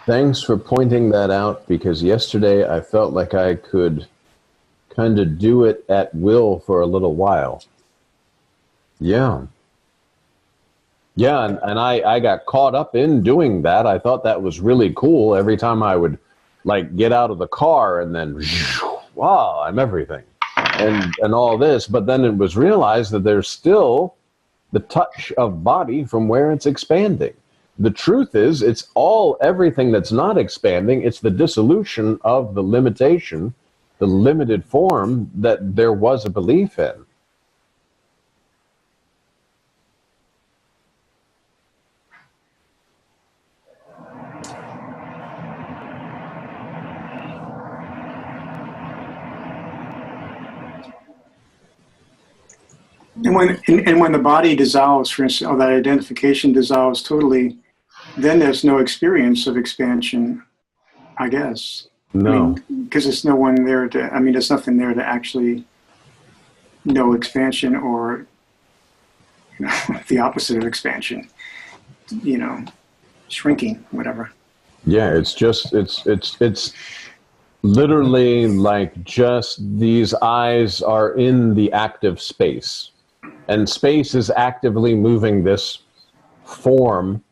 Thanks for pointing that out, because yesterday I felt like I could kind of do it at will for a little while. Yeah. Yeah, and I got caught up in doing that. I thought that was really cool. Every time I would like get out of the car and then, wow, I'm everything. And all this, but then it was realized that there's still the touch of body from where it's expanding. The truth is, it's all everything that's not expanding. It's the dissolution of the limitation, the limited form that there was a belief in. And when the body dissolves, for instance, or that identification dissolves totally, then there's no experience of expansion, I guess. No. Because there's no one there to, there's nothing there to actually know expansion, or the opposite of expansion, shrinking, whatever. Yeah, it's just, it's literally like just these eyes are in the active space. And space is actively moving this form,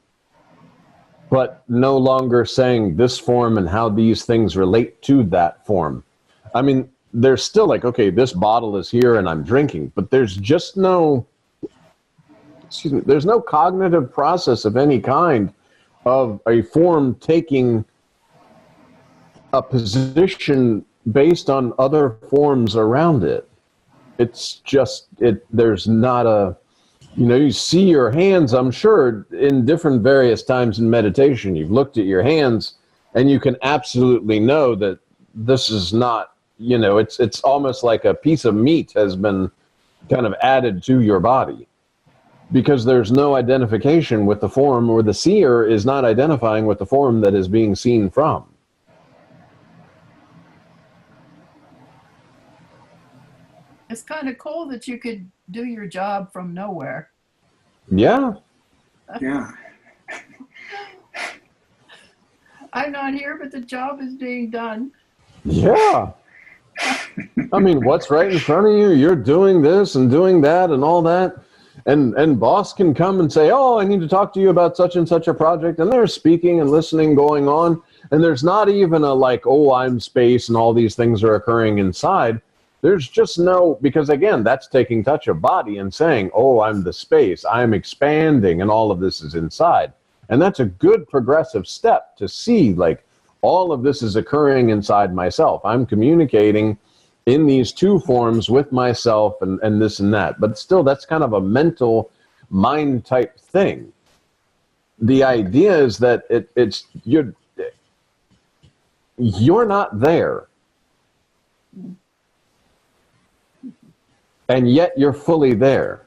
but no longer saying this form and how these things relate to that form. I mean, there's still like, okay, this bottle is here and I'm drinking, but there's just no, there's no cognitive process of any kind of a form taking a position based on other forms around it. It's just, there's not a, you see your hands, I'm sure, in different various times in meditation, you've looked at your hands and you can absolutely know that this is not, it's almost like a piece of meat has been kind of added to your body, because there's no identification with the form, or the seer is not identifying with the form that is being seen from. It's kind of cool that you could do your job from nowhere. Yeah. Yeah. I'm not here, but the job is being done. Yeah. I mean, what's right in front of you? You're doing this and doing that and all that. And boss can come and say, oh, I need to talk to you about such and such a project. And they're speaking and listening going on. And there's not even a like, oh, I'm space and all these things are occurring inside. There's just no, because again, that's taking touch of body and saying, oh, I'm the space, I'm expanding, and all of this is inside. And that's a good progressive step to see, like, all of this is occurring inside myself. I'm communicating in these two forms with myself and this and that. But still, that's kind of a mental mind type thing. The idea is that you're not there. And yet you're fully there.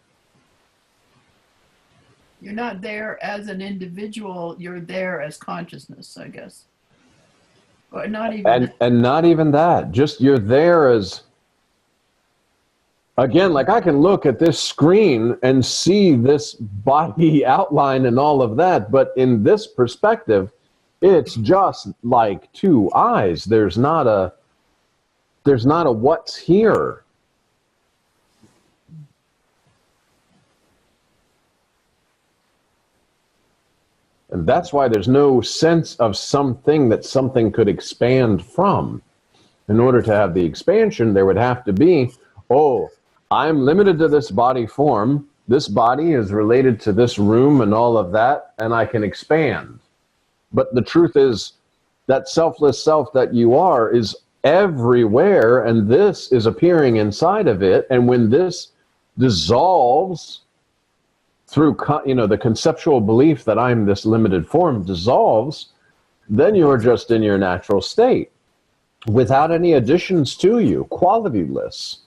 You're not there as an individual, you're there as consciousness, I guess. Or not even and not even that. Just you're there as, again, like I can look at this screen and see this body outline and all of that, but in this perspective, it's just like two eyes. There's not a what's here. And that's why there's no sense of something that something could expand from. In order to have the expansion, there would have to be, oh, I'm limited to this body form. This body is related to this room and all of that, and I can expand. But the truth is, that selfless self that you are is everywhere, and this is appearing inside of it. And when this dissolves, through the conceptual belief that I'm this limited form dissolves, then you're just in your natural state without any additions to you, qualityless.